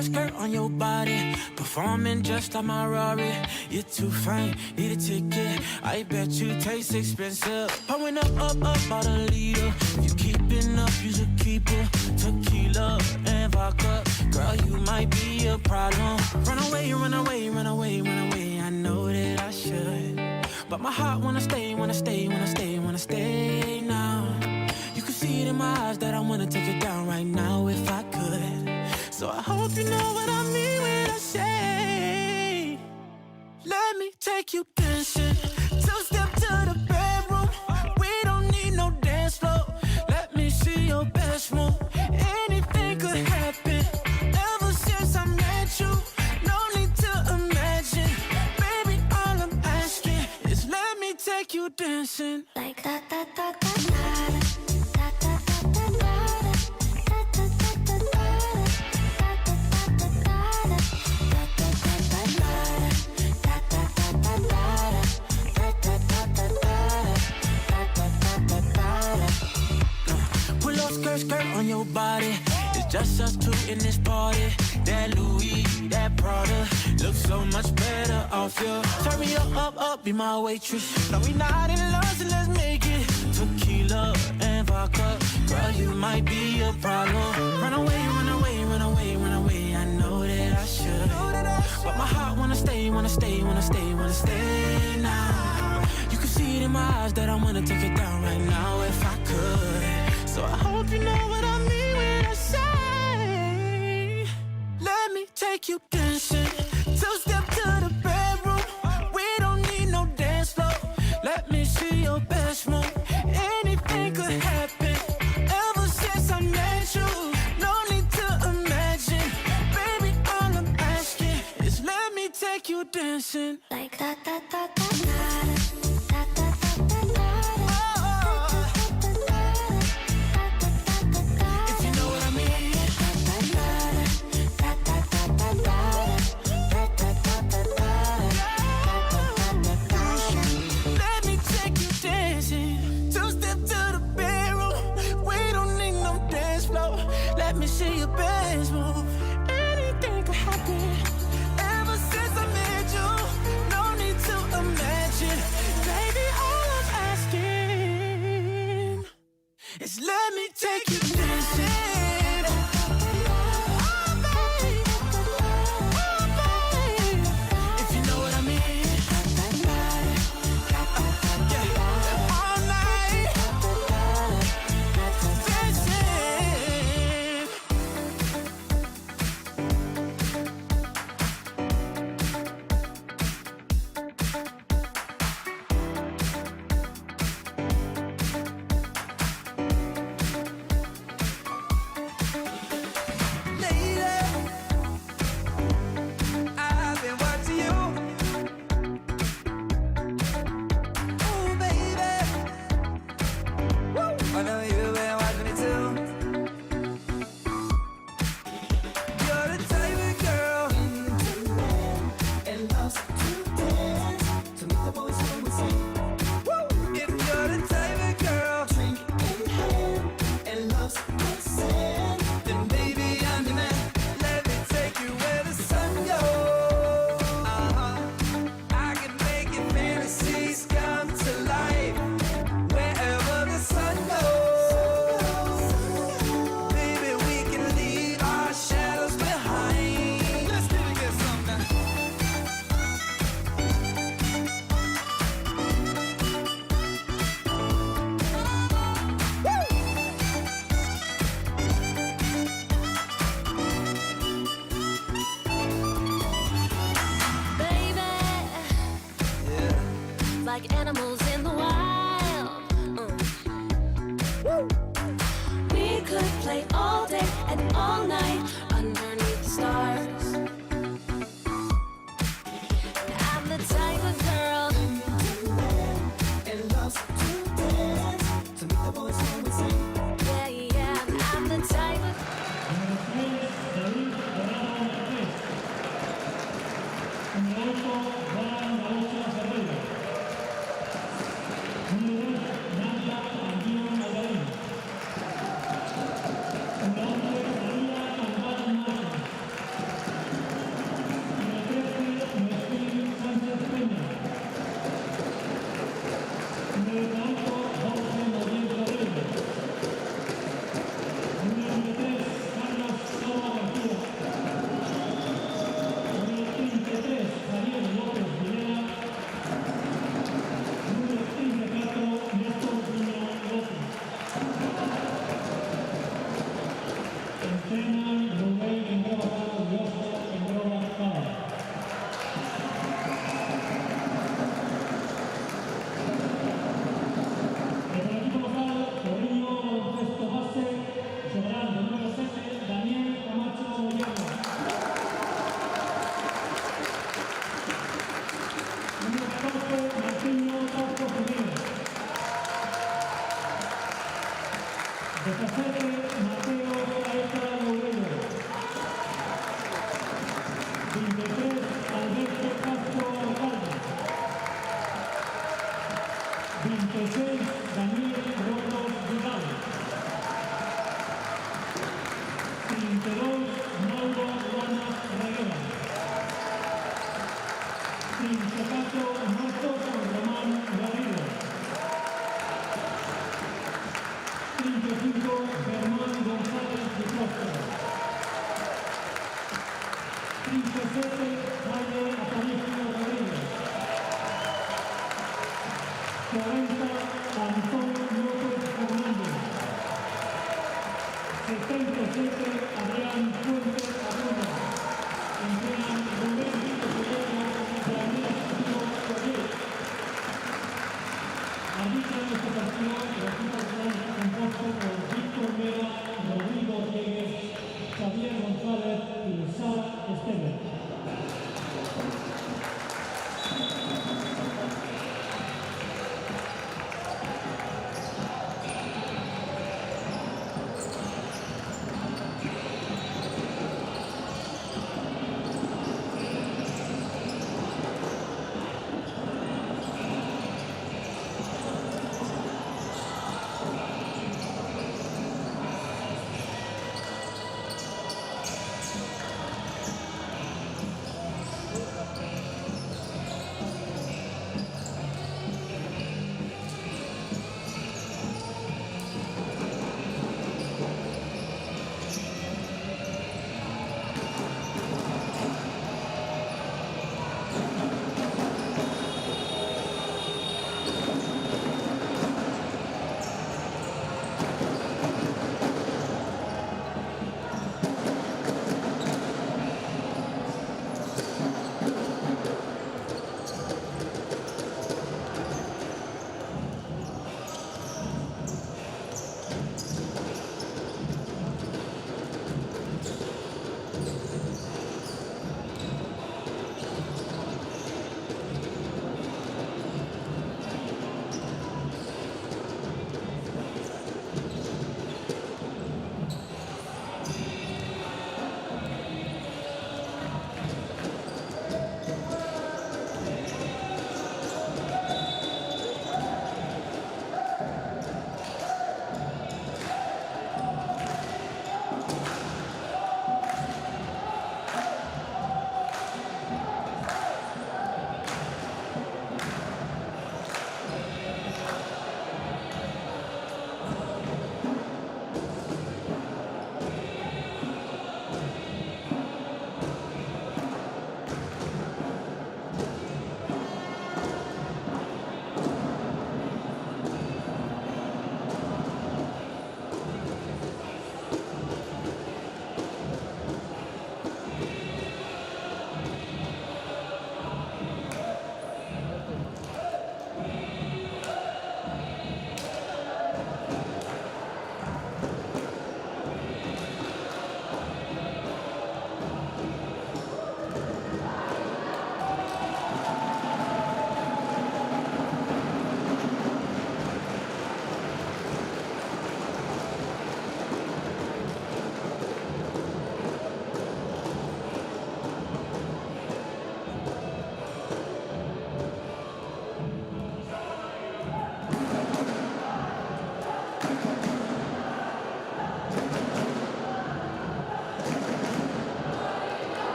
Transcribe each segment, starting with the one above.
Skirt on your body, performing just like my Rari. You're too fine, need a ticket. I bet you taste expensive. Pouring up, about a liter. If you keeping up, you should keep it. Tequila and vodka, girl, you might be a problem. Run away, run away, run away, run away. I know that I should, but my heart wanna stay, wanna stay, wanna stay, wanna stay now. You can see it in my eyes that I wanna take it down right now if I could. So I hope you know what I mean when I say, let me take you dancing. Two-step to the bedroom. We don't need no dance floor. Let me see your best move. Anything could happen. Ever since I met you, no need to imagine. Baby, all I'm asking is let me take you dancing. Like da da da da da. Skirt on your body, it's just us two in this party. That Louis, that Prada, looks so much better off you. Turn me up, be my waitress. No, we not in love, so let's make it. Tequila and vodka, girl, you might be a problem. Run away, run away, run away, run away. I know that I should, but my heart wanna stay, wanna stay, wanna stay, wanna stay now. You can see it in my eyes that I wanna take it down right now if I could. So I hope you know what I mean when I say, let me take you dancing. Two-step to the bedroom. We don't need no dance floor. Let me see your best move. Anything could happen. Ever since I met you, no need to imagine. Baby, all I'm asking is let me take you dancing. Like da da da da da. See your best move. Anything could happen. Ever since I met you, no need to imagine. Baby, all I'm asking is let me take you dancing. Like animals in the wild. We could play all day and all night underneath the stars. I'm the type of girl and loves to dance to meet the boys when we sing. Yeah, yeah, I'm the type of. Mateo Aeta Moreno. 23, Alberto Castro Alcalde. 26, Daniel Rodos Vidal. 32, Mauro Lamas Reguera. 34, Marcos Román Garrido. 35, Germán González de Costa. 37, Jaime Aparicio Rodríguez. 40, Antón López Fernández. 77, Adrián Fuentes Aguda. Entrenan Rubén Vito Sollero y Daniel Castillo Rodríguez. Arbitra en este partido el equipo compuesto por Víctor Mera, Rodrigo Diegues, Xavier González y Sara Esteban.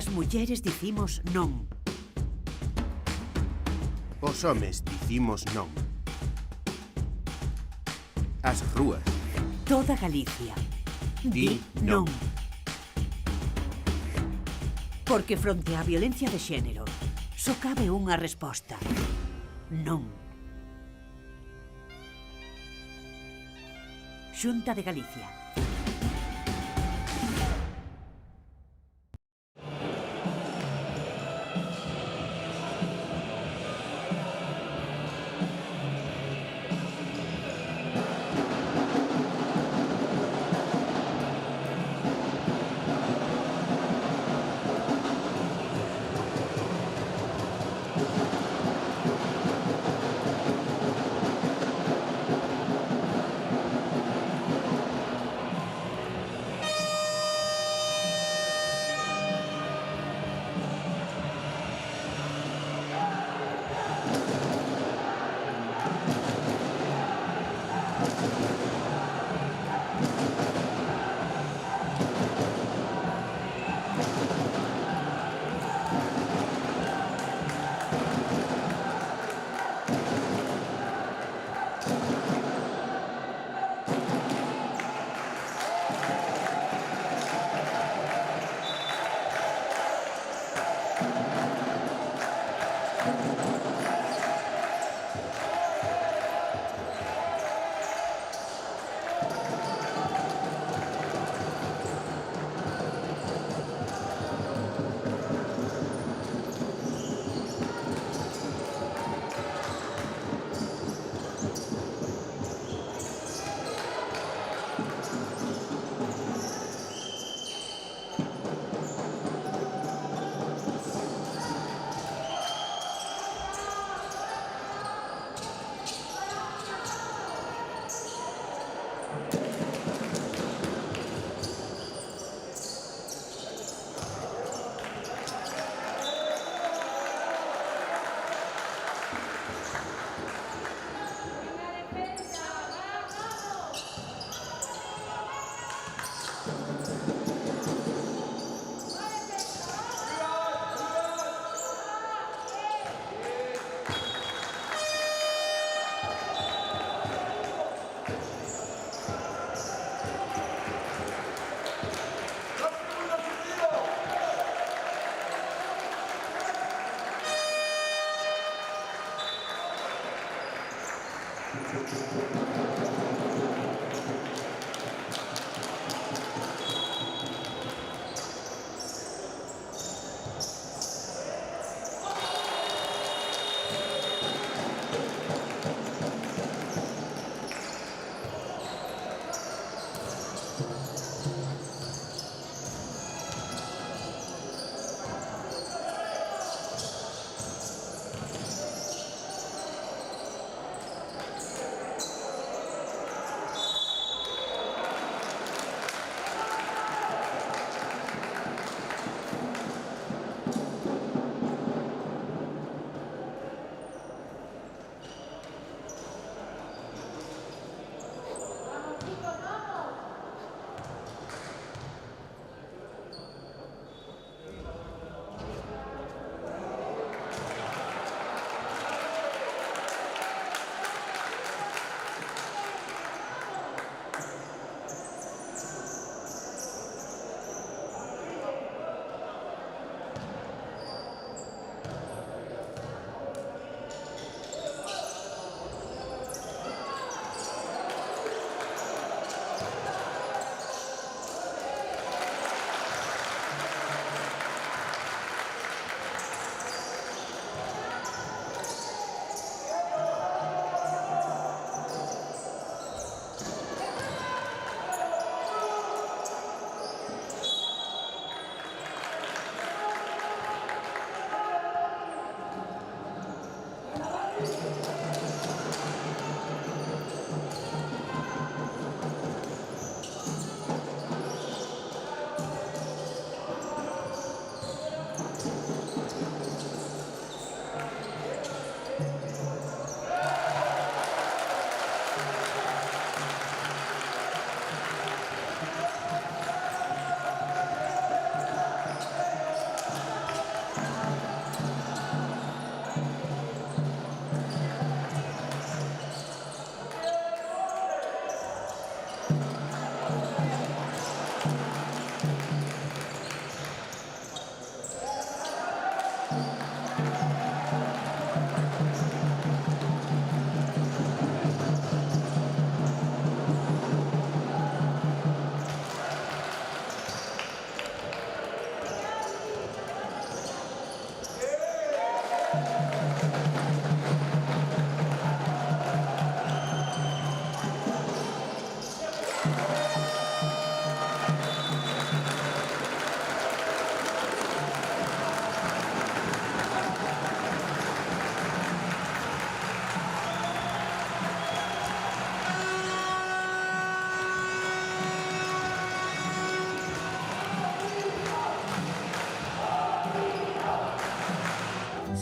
As mulleres dicimos non. Os homes dicimos non. As rúas Toda Galicia di non. Porque fronte á violencia de xénero só cabe unha resposta. Non. Xunta de Galicia.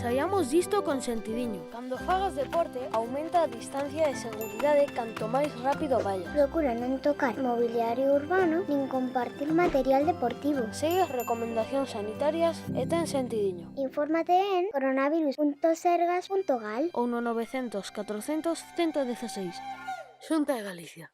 Saiamos disto con sentidiño. Cando fagas deporte, aumenta a distancia de seguridade canto máis rápido vayas. Procura non tocar mobiliario urbano nin compartir material deportivo. Segue as recomendacións sanitarias e ten sentidiño. Infórmate en coronavirus.sergas.gal Ou no 900 400 116. Xunta de Galicia.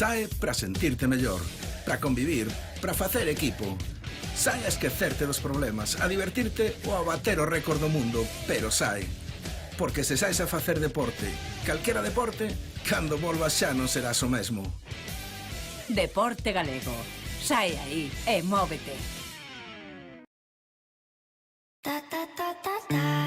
Sae para sentirte mellor, para convivir, para facer equipo. Sae a esquecerte dos problemas, a divertirte ou a bater o récord do mundo, pero sae. Porque se saes a facer deporte, calquera deporte, cando volvas xa non serás o mesmo. Deporte galego. Sae aí e móvete. Ta ta ta ta ta.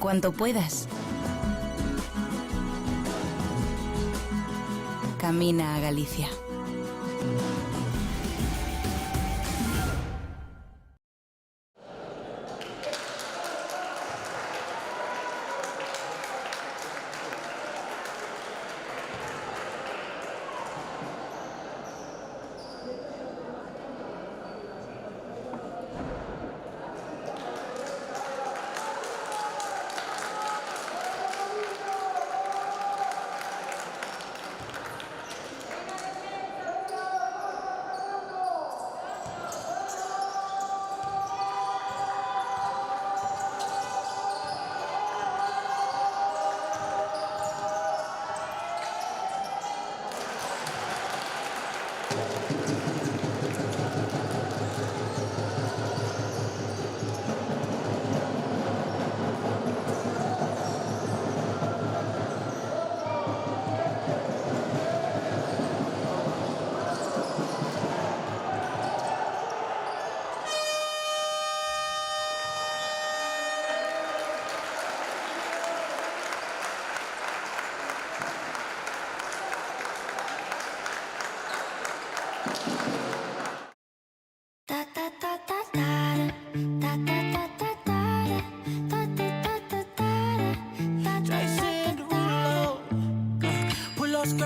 cuanto puedas. Camina a Galicia.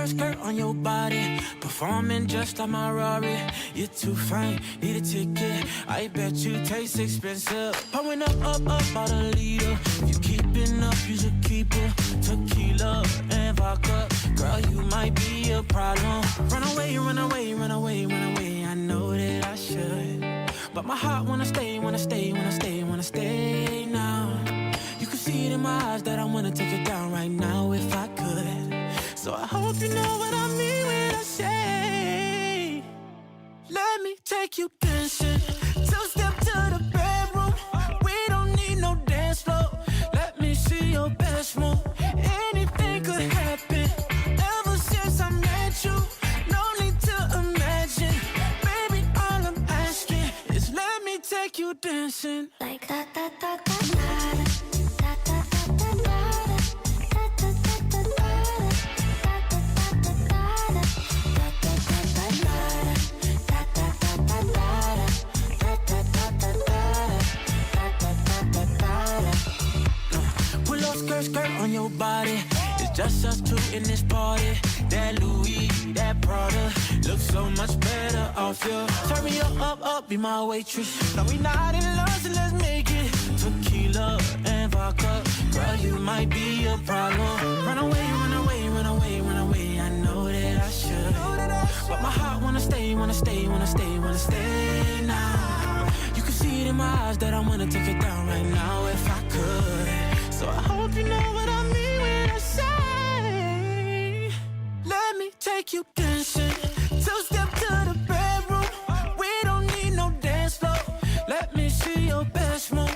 Skirt on your body, performing just like my Rari. You're too fine, need a ticket. I bet you taste expensive. Pouring up about a liter. If you keeping up, you should keep it. Tequila and vodka, girl, you might be a problem. Run away, run away, run away, run away. I know that I should, but my heart wanna stay, wanna stay, wanna stay, wanna stay now. You can see it in my eyes that I wanna take it down right now if I could. So I hope you know what I mean when I say, let me take you dancing. Two-step to the bedroom. We don't need no dance floor. Let me see your best move. Anything could happen. Ever since I met you, no need to imagine. Baby, all I'm asking is let me take you dancing. Like da da da da da. Skirt on your body, it's just us two in this party. That Louis, that Prada, looks so much better off you. Turn me up, be my waitress. No, we not in love, so let's make it. Tequila and vodka, girl, you might be a problem. Run away, run away, run away, run away. I know that I should, but my heart wanna stay, wanna stay, wanna stay, wanna stay now. You can see it in my eyes that I wanna take it down right now if I could. So I hope you know what I mean when I say, let me take you dancing. Two-step to the bedroom. We don't need no dance floor. Let me see your best move.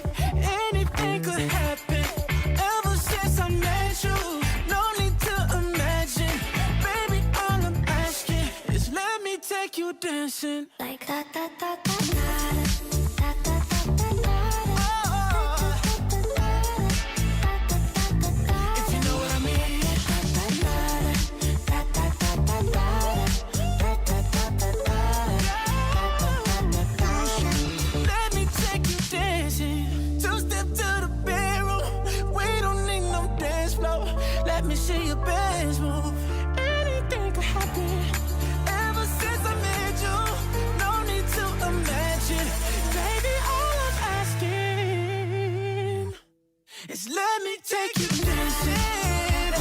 Anything could happen. Ever since I met you, no need to imagine. Baby, all I'm asking is let me take you dancing. Like da da da da da. Let me see your best move. Anything could happen. Ever since I met you, no need to imagine. Baby, all I'm asking is let me take you dancing.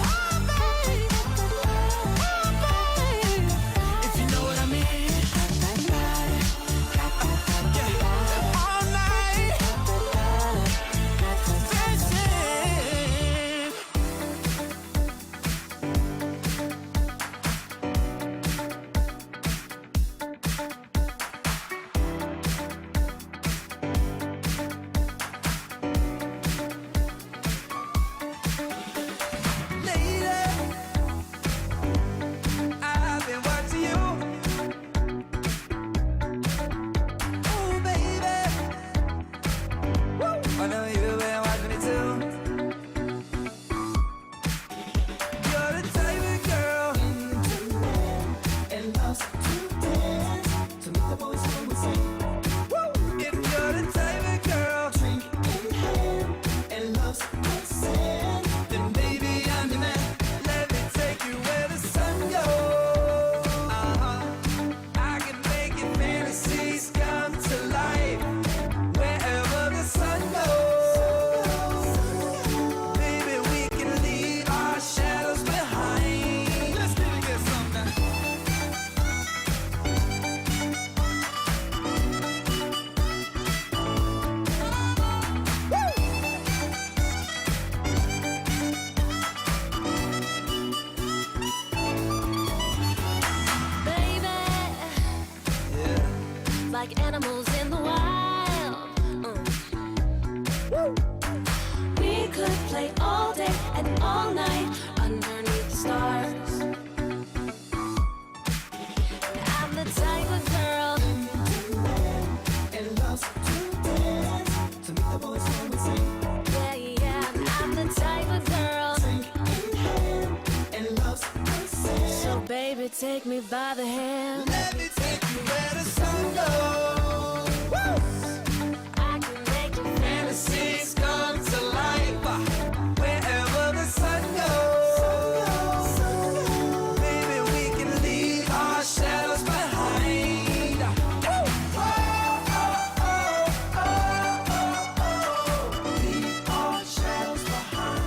Oh, babe. Oh, babe. If you know what I mean. Yeah. All night. Dancing. Baby, take me by the hand. Let me take you where the sun goes. I can make your Fantasies come to life wherever the sun goes. Baby, we can leave our shadows behind. Leave our shadows behind.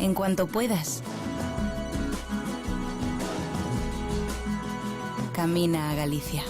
En cuanto puedas. Camina a Galicia.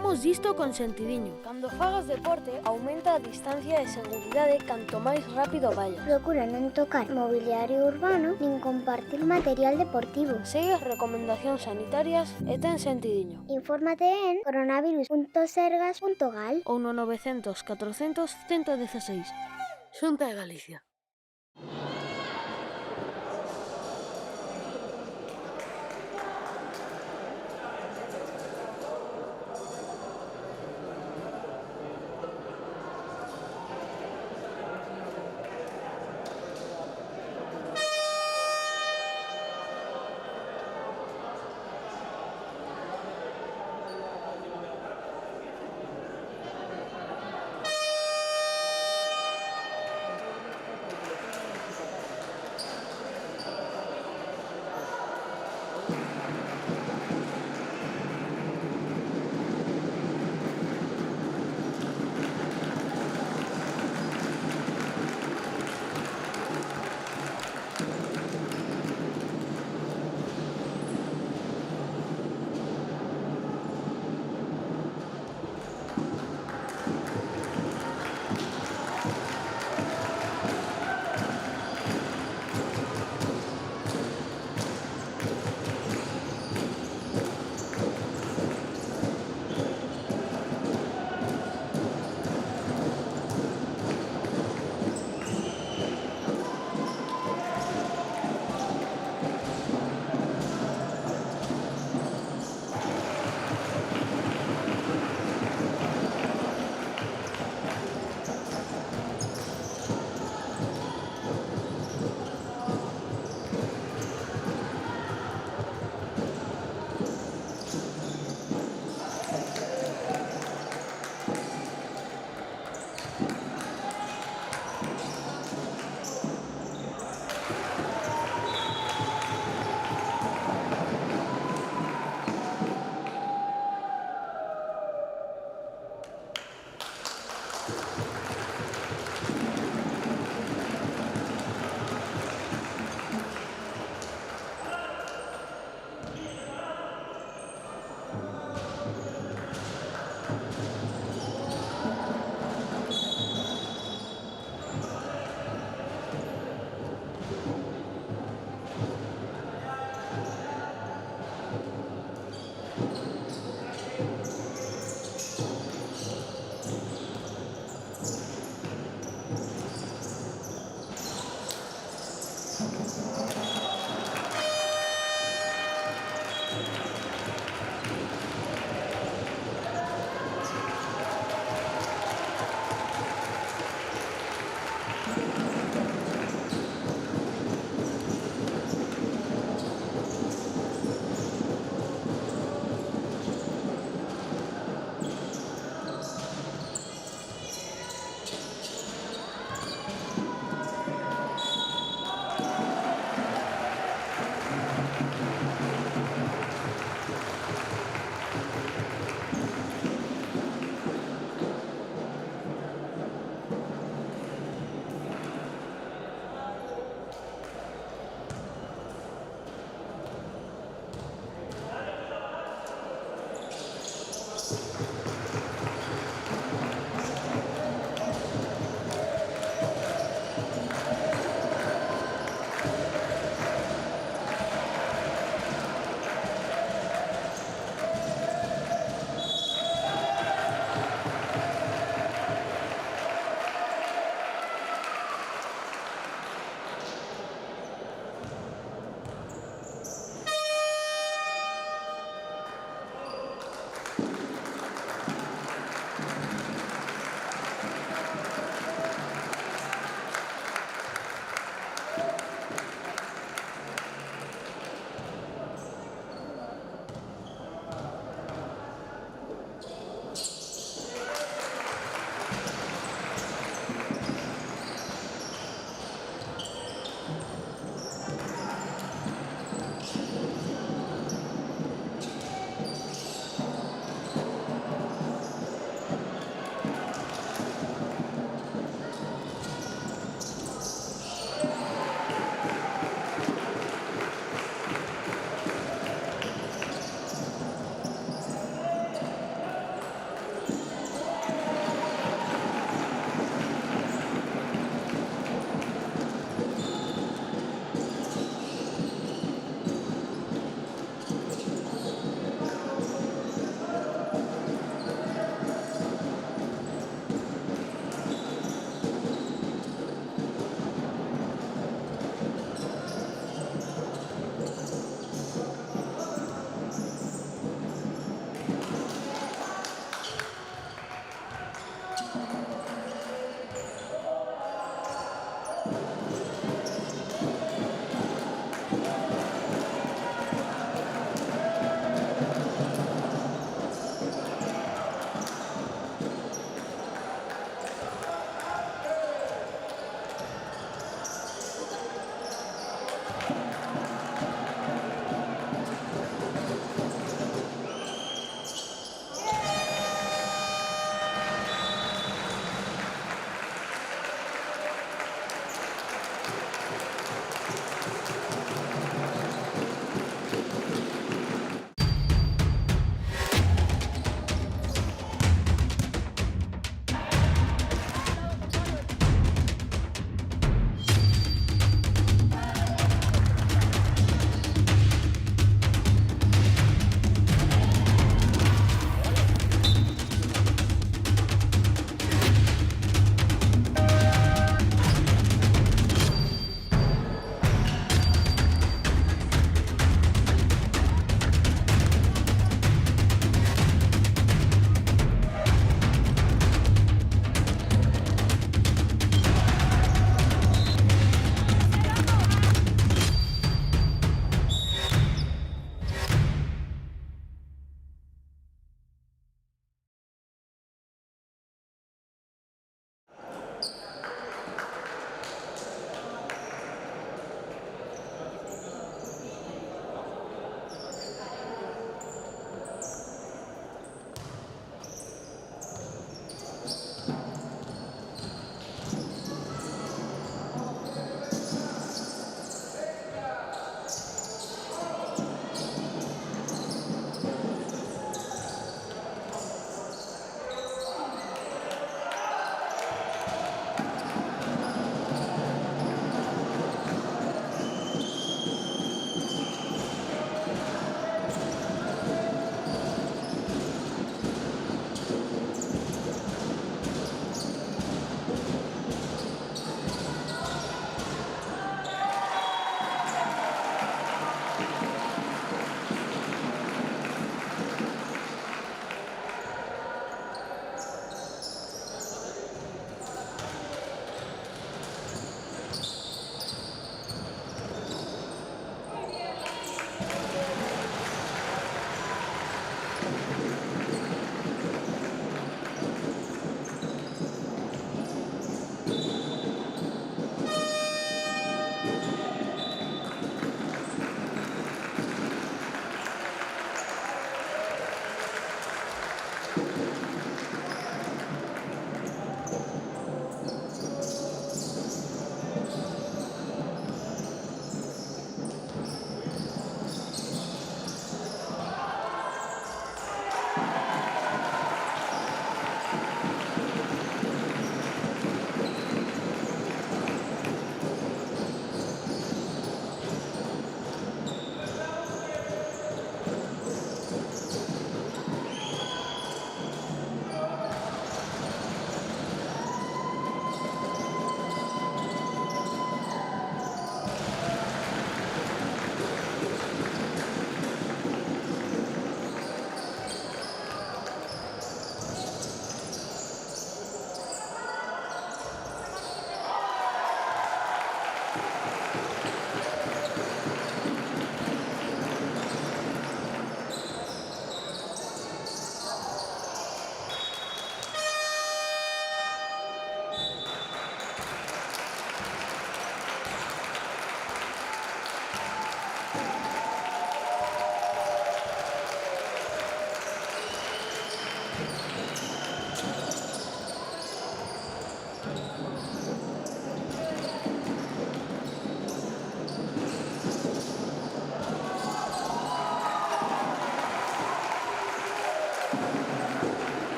Falamos disto con sentidiño. Cando fagas deporte, aumenta a distancia de seguridade canto máis rápido vayas. Procura non tocar mobiliario urbano nin compartir material deportivo. Segue as recomendacións sanitarias e ten sentidiño. Infórmate en coronavirus.sergas.gal Ou no 900 400 116. Xunta de Galicia.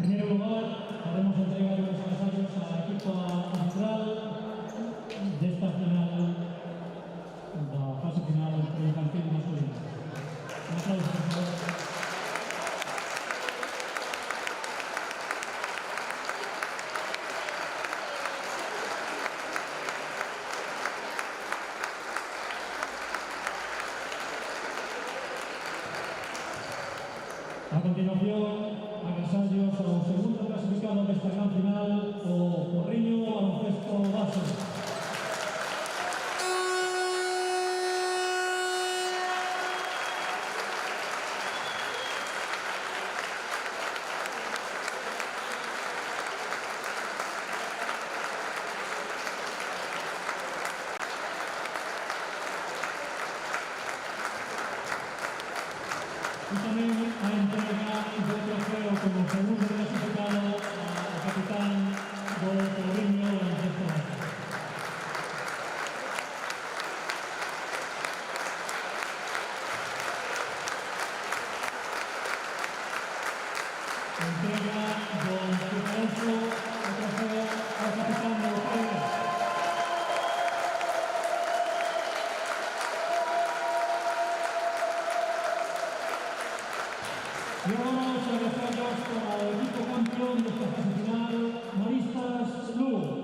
primer lugar, haremos entrega de los agasallos al equipo arbitral desta final, da fase final do infantil masculino. Un aplauso, por favor. A continuación, agasallos ao segundo clasificado desta gran final, o Porriño Baloncesto Base. Y también a entrega do trofeo como segundo clasificado ao capitán do Porriño Baloncesto Base. Entrega do Alonso o trofeo ao capitán do Porriño. Y ahora los agasallos para el equipo campeón de esta fase final, Maristas Lugo.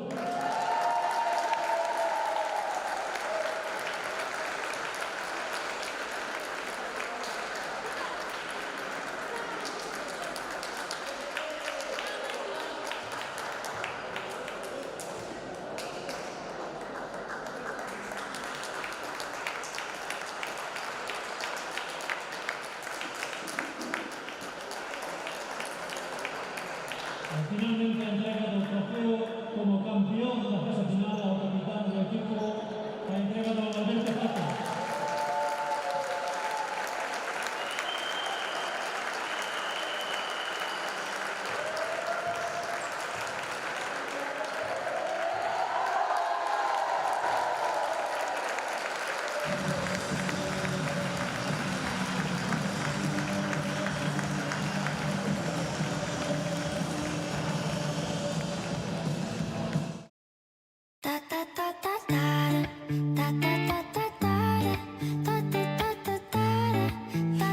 Finalmente entrega do trofeo como campeón da fase final ao capitán do equipo, a entrega do Alberto Paco.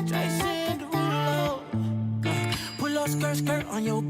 Jason Derulo. Pull up skirt on your body.